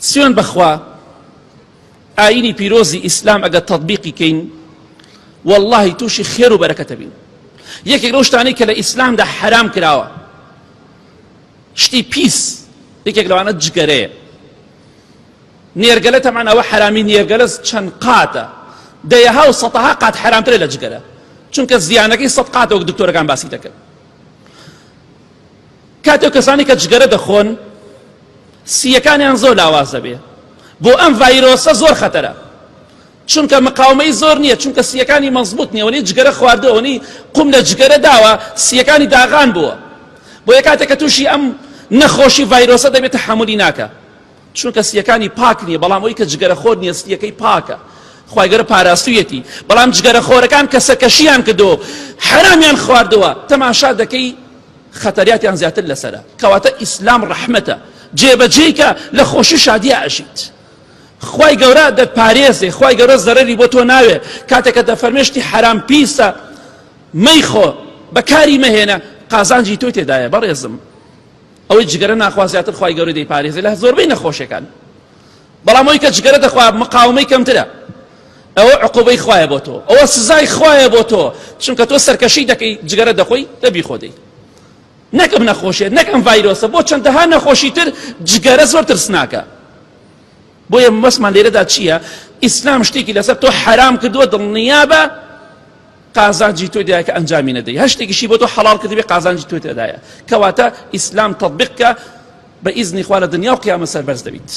سوێن بەخوا ئاینی پیرۆزی ئیسلام ئەگە تەطبیقی کەین واللهی تووشی خێر و بەرەکەتە بین. یەکێک لەو شتانەی کە لە ئیسلامدا حرام کراوە شتی پیس یەکێک لەوانە جگەرەیە. نێرگەلە تەمان ئەوە حرامی نێرگەلە چەند قاتە دەیەها و سەتەها قات حرامترە لە جگەرە چونکە زیانەکەی سەد قاتە وەک دکتۆرەکان باسی دەکەن. کاتێک کەسانی کە جگەرە دەخۆن سیەکانیان زۆر لاواز دەبێ بۆ ئەم ڤایرۆسە زۆر خەتەرە چونکە مقاومەی زۆر نییە چونکە سیەکانی مەزبوط نییە وەنی جگەرە خواردەوەنی قوم لە جگەرە داوە سیەکانی داغان بووە بۆ یە کاتێک کە تووشی ئەم نەخۆشی ڤایرۆسە دەبێتە حەمولی ناکە چونکە سیەکانی پاک نییە بەڵام ئەوەی کە جگەرە خۆر نییە سیەکەی پاکە خوای گەورە پاراستوویەتی بەڵام جگەرە خۆرەکان کە سەرکەشیان کردو حرامیان خواردەوە تەماشا دەکەی خەتەریاتیان زیاتر لەسەرە کەواتە ئیسلام ڕەحمەتە جێبەجێیکە لە خۆشی شادیە ئەژیت. خوای گەورە دەتپارێزێ خوای گەورە زەرەری بۆ تۆ ناوێ کاتێکە دەفەرمێشتی حرام پیسە مەیخۆ بەکاری مەهێنە قازانجی تۆی تێدایە بەڕێزم ئەوەی جگەرە ناخوا زیاتر خوای گەورە دەیپارێزێ لە زۆربەی نەخۆشیەکان بەڵام ئەوەی کە جگەرە دەخوا مقاومەی کەمترە ئەوە عقوبەی خوایە بۆ تۆ ئەوە سزای خوایە بۆ تۆ چونکە تۆ سەرکەشی دەکەی جگەرە دەخۆی دەبی خۆدەی نەکەم نەخۆشیێت نەکەم ڤایرۆسە بۆ چەندەها نەخۆشی تر جگەرە زۆر ترسناکە. بۆیە مەسمان لێرەدا چییە؟ ئیسلام شتێکی لەسەر تۆ حرام کردووە دڵنیابە قازانجی تۆی دایە کە ئەنجامی نەدەی هەشتێکیشی بۆ تۆ حەڵال کردبێ قازانجی تۆی تێدایە کەواتە ئیسلام تەطبیقکە بە ئیزنی خوا لە دنیا و قیامەت سەربەرز دەبیت.